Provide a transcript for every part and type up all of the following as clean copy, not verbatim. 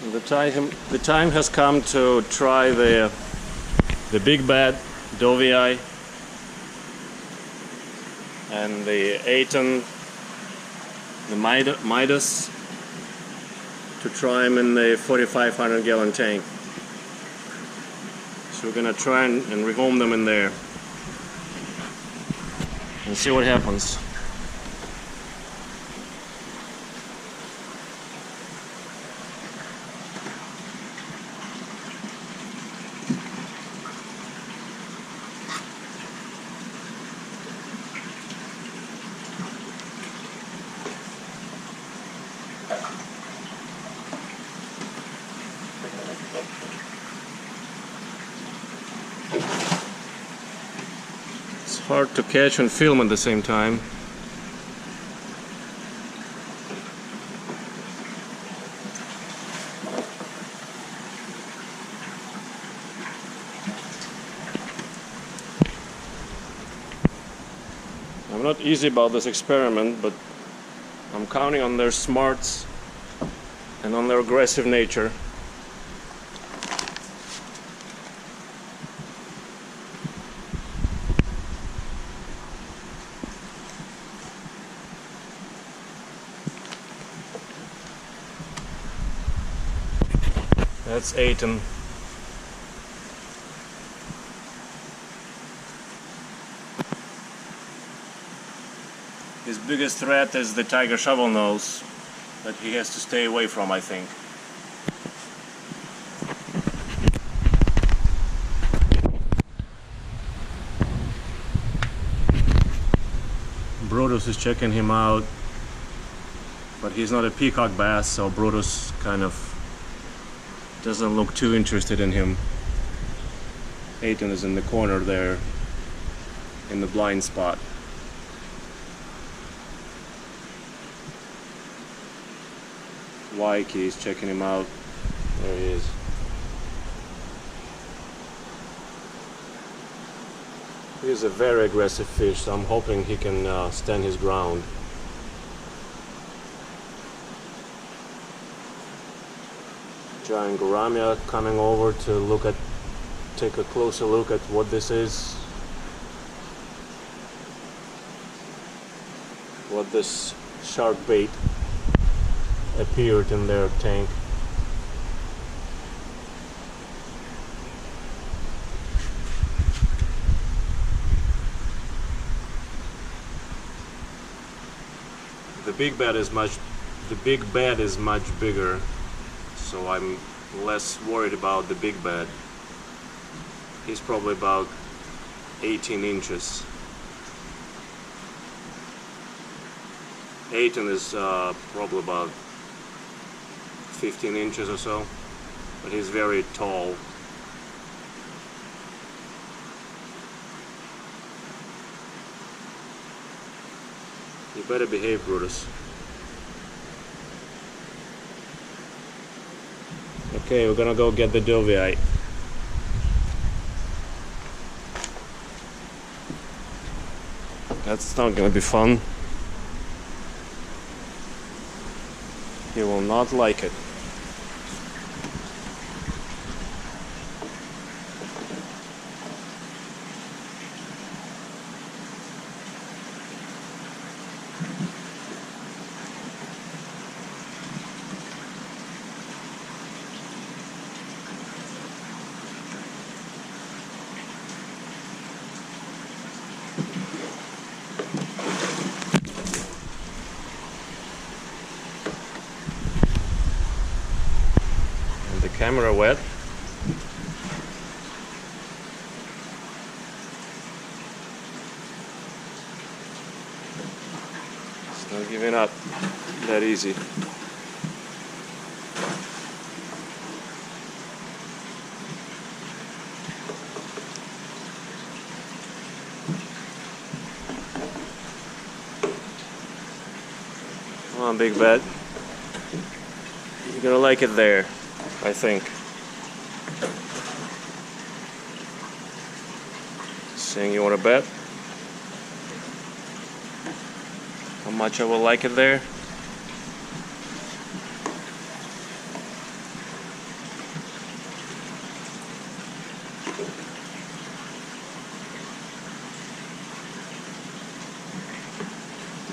The time has come to try the big bad dovii and the Atan, the midas, to try them in the 4,500 gallon tank. So we're gonna try and rehome them in there and see what happens. It's hard to catch and film at the same time. I'm not easy about this experiment, but I'm counting on their smarts and on their aggressive nature. That's Atan. His biggest threat is the tiger shovelnose that he has to stay away from, I think. Brutus is checking him out, but he's not a peacock bass, so Brutus kind of doesn't look too interested in him. Atan is in the corner there, in the blind spot. Wyckii is checking him out. There he is. He's a very aggressive fish, so I'm hoping he can stand his ground. Giant gourami are coming over to take a closer look at what this is. What this shark bait appeared in their tank. The big bad is much bigger, so I'm less worried about the big bad. He's probably about 18 inches. Atan is probably about 15 inches or so, but he's very tall. You better behave, Brutus. Okay, we're gonna go get the dovii. That's not gonna be fun. He will not like it. Camera wet. It's not giving up that easy. Come on, big bad. You're gonna like it there, I think. Saying you want to bet how much I will like it there?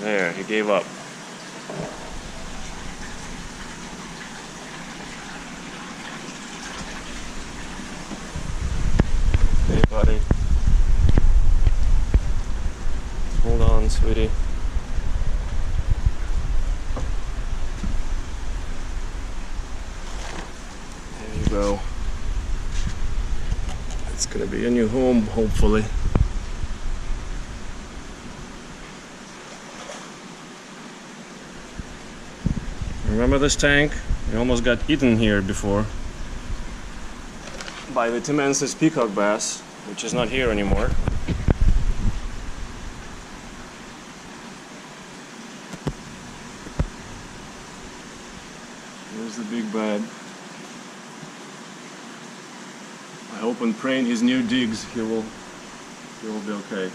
There, he gave up. Hey, buddy. Hold on, sweetie. There you go. It's gonna be a new home, hopefully. Remember this tank? It almost got eaten here before by the Timensis peacock bass, which is not here anymore. Here's the big bad. I hope and pray in his new digs he will be okay.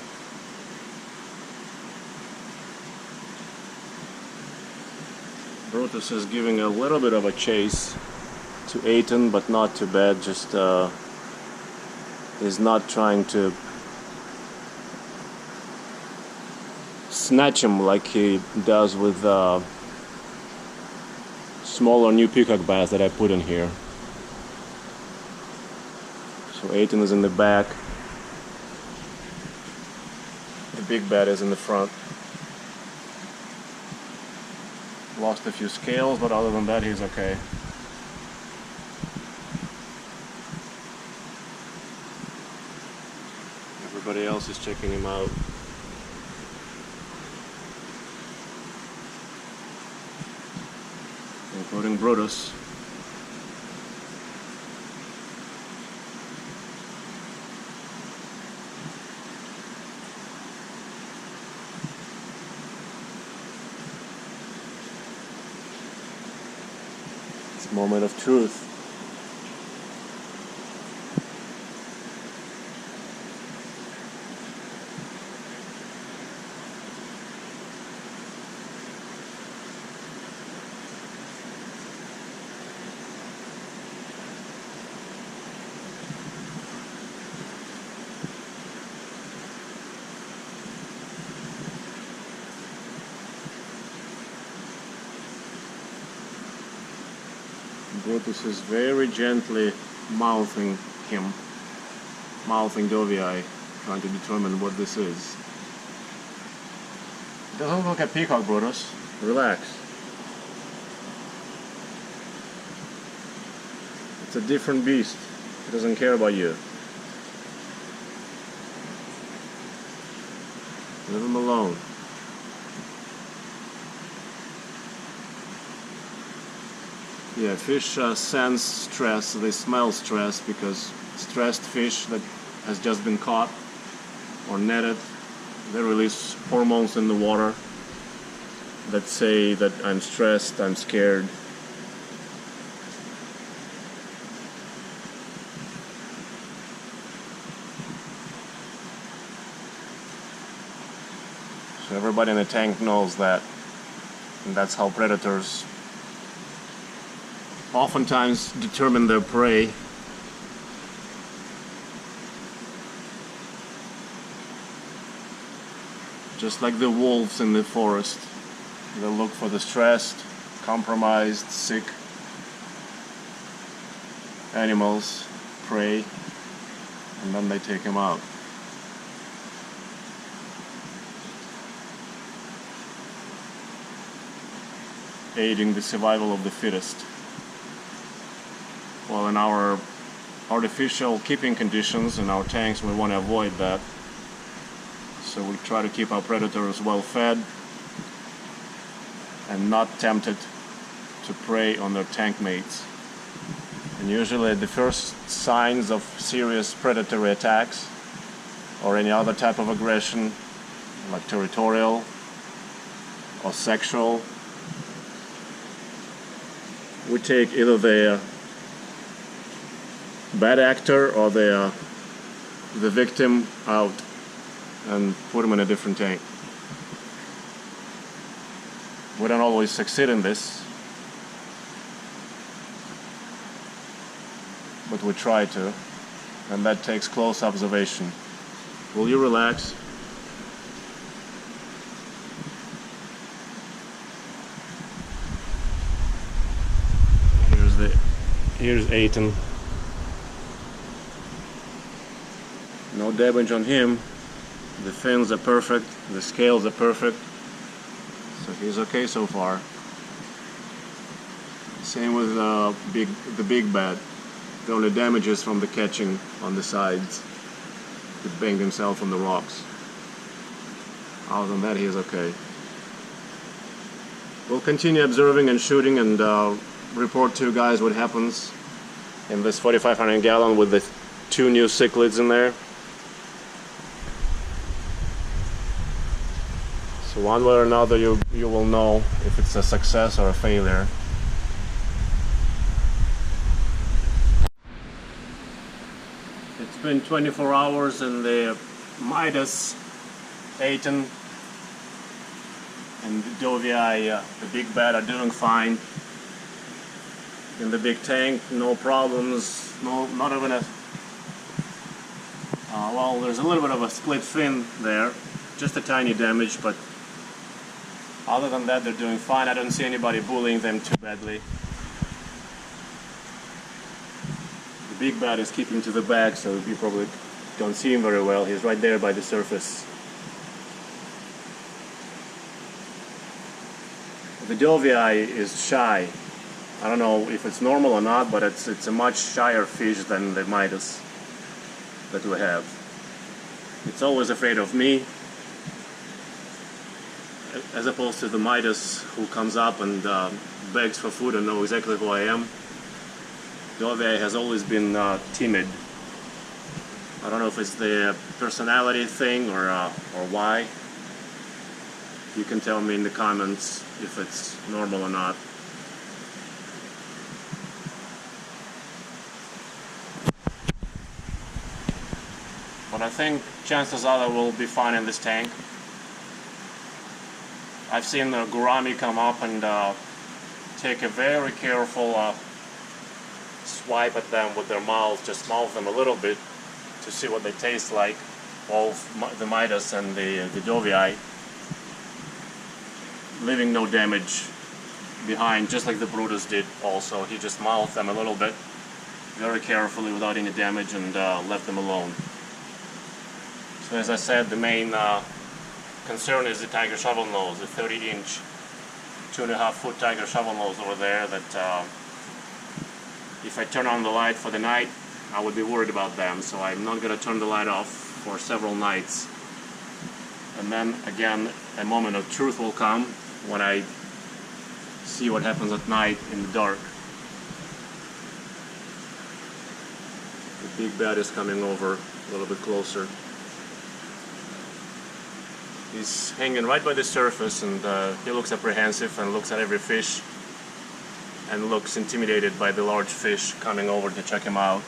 Brutus is giving a little bit of a chase to Atan, but not too bad. Just is not trying to snatch him like he does with smaller new peacock bass that I put in here. So Atan is in the back. The big bad is in the front. Lost a few scales, but other than that, he's okay. Everybody else is checking him out. Including Brutus. Moment of truth. Brutus is very gently mouthing dovii, trying to determine what this is. It doesn't look like a peacock, Brutus. Relax. It's a different beast. It doesn't care about you. Leave him alone. Yeah, fish sense stress, they smell stress, because stressed fish that has just been caught or netted, they release hormones in the water that say that I'm stressed, I'm scared. So everybody in the tank knows that, and that's how predators oftentimes determine their prey. Just like the wolves in the forest, they look for the stressed, compromised, sick animals, prey, and then they take them out. Aiding the survival of the fittest. Well, in our artificial keeping conditions in our tanks, we want to avoid that. So we try to keep our predators well fed and not tempted to prey on their tank mates. And usually the first signs of serious predatory attacks or any other type of aggression, like territorial or sexual, we take either the bad actor or the victim out and put them in a different tank. We don't always succeed in this, but we try to, and that takes close observation. Will you relax? Here's Atan. No damage on him. The fins are perfect, the scales are perfect, so he's okay so far. Same with the big bad. The only damage is from the catching on the sides. He banged himself on the rocks. Other than that, he is okay. We'll continue observing and shooting and report to you guys what happens in this 4,500 gallon with the 2 new cichlids in there. So one way or another you will know if it's a success or a failure. It's been 24 hours and the Midas, Atan, and the dovii, the big bad, are doing fine. In the big tank, no problems, not even a... well, there's a little bit of a split fin there, just a tiny damage, but other than that they're doing fine. I don't see anybody bullying them too badly. The big bad is keeping to the back, so you probably don't see him very well. He's right there by the surface. The dovii is shy. I don't know if it's normal or not, but it's a much shyer fish than the midas that we have. It's always afraid of me, as opposed to the midas who comes up and begs for food and knows exactly who I am. Dovii has always been timid. I don't know if it's the personality thing or why. You can tell me in the comments if it's normal or not. But I think chances are that we'll be fine in this tank. I've seen the gourami come up and take a very careful swipe at them with their mouth, just mouth them a little bit to see what they taste like, both the midas and the dovii, leaving no damage behind, just like the Brutus did also. He just mouthed them a little bit, very carefully without any damage, and left them alone. So as I said, the main concern is the tiger shovelnose, the 30-inch, 2.5-foot tiger shovelnose over there that if I turn on the light for the night, I would be worried about them. So I'm not going to turn the light off for several nights. And then again, a moment of truth will come when I see what happens at night in the dark. The big bad is coming over a little bit closer. He's hanging right by the surface, and he looks apprehensive and looks at every fish and looks intimidated by the large fish coming over to check him out.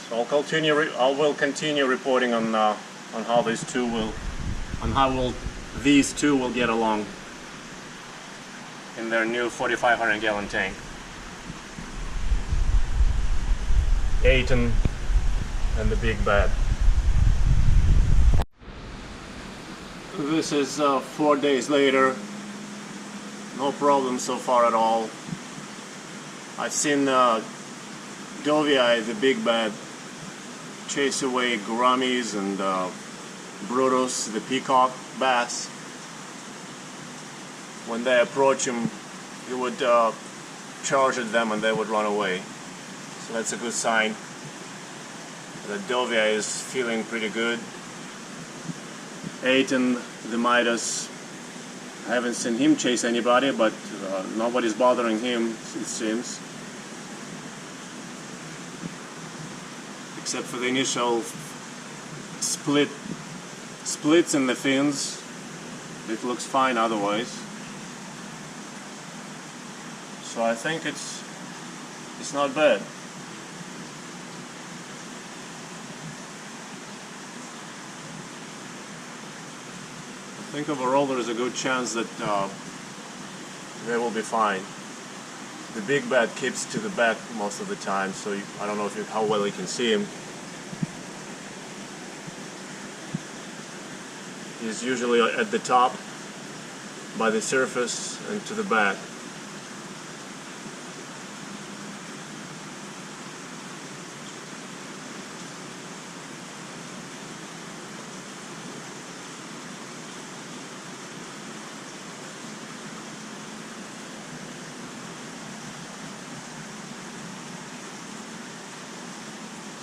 So I will continue reporting on how these two will get along in their new 4,500 gallon tank. Atan and the big bad. This is 4 days later. No problem so far at all. I've seen dovii, the big bad, chase away gouramis and Brutus, the peacock bass. When they approach him, he would charge at them and they would run away. So that's a good sign. The dovii is feeling pretty good. Atan, the midas, I haven't seen him chase anybody, but nobody's bothering him, it seems. Except for the initial splits in the fins. It looks fine otherwise. So I think it's not bad. I think overall there is a good chance that they will be fine. The big bad keeps to the back most of the time, so I don't know how well you can see him. is usually at the top, by the surface, and to the back.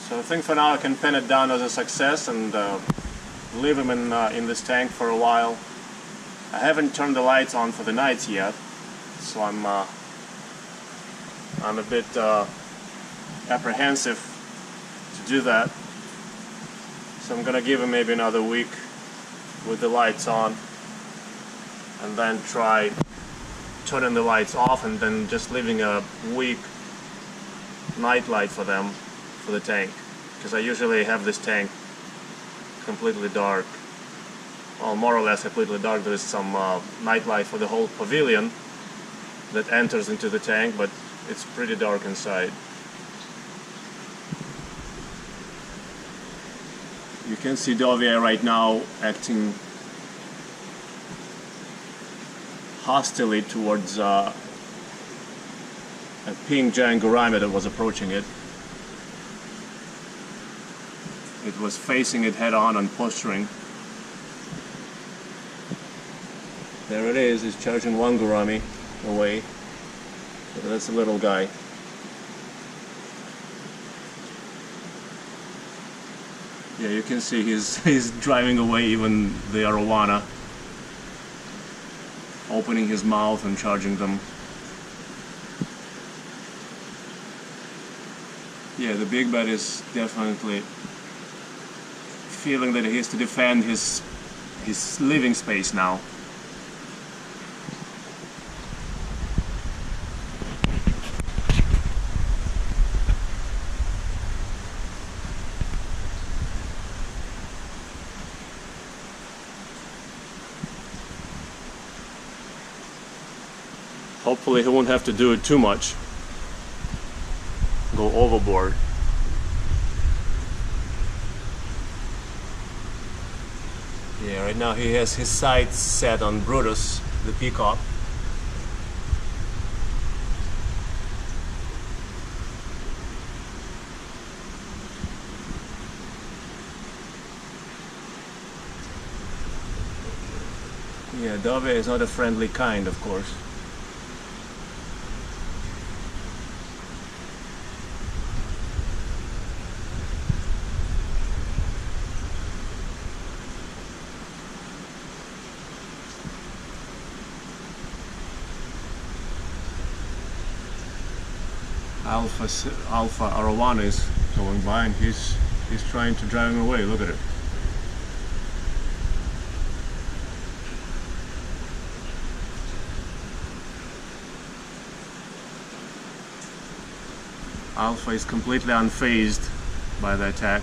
So I think for now I can pin it down as a success and leave him in this tank for a while. I haven't turned the lights on for the nights yet, so I'm a bit apprehensive to do that. So I'm gonna give him maybe another week with the lights on, and then try turning the lights off, and then just leaving a week night light for them, for the tank, because I usually have this tank completely dark, well, more or less completely dark. There is some night light for the whole pavilion that enters into the tank, but it's pretty dark inside. You can see dovii right now acting hostilely towards a pink giant gourami that was approaching it. It was facing it head on and posturing. There it is, it's charging one gourami away. So that's a little guy. Yeah, you can see he's driving away even the arowana, opening his mouth and charging them. Yeah, the big bad is definitely feeling that he has to defend his living space now. Hopefully he won't have to do it too much, go overboard. Yeah, right now he has his sights set on Brutus, the peacock. Yeah, dovii is not a friendly kind, of course. Alpha arowana is going by, and he's trying to drive him away. Look at it. Alpha is completely unfazed by the attack.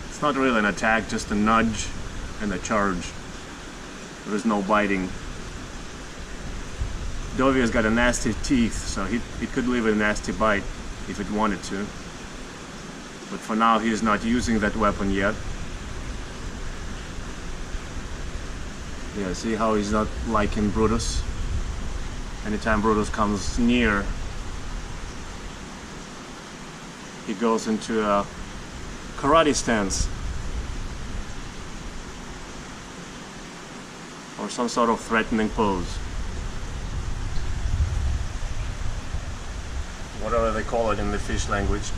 It's not really an attack, just a nudge and a charge. There is no biting. Dovii has got a nasty teeth, so it could leave a nasty bite if it wanted to. But for now he is not using that weapon yet. Yeah, see how he's not liking Brutus? Anytime Brutus comes near, he goes into a karate stance or some sort of threatening pose. Whatever they call it in the fish language.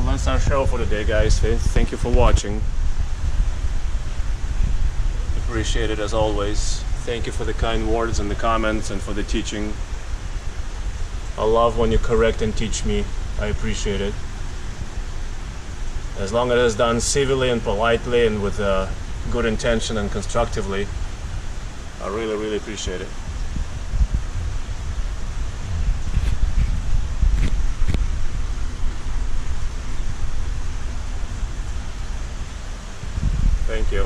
That's our show for today, guys. Thank you for watching. Appreciate it as always. Thank you for the kind words and the comments and for the teaching. I love when you correct and teach me. I appreciate it. As long as it's done civilly and politely and with good intention and constructively. I really, really appreciate it. Thank you.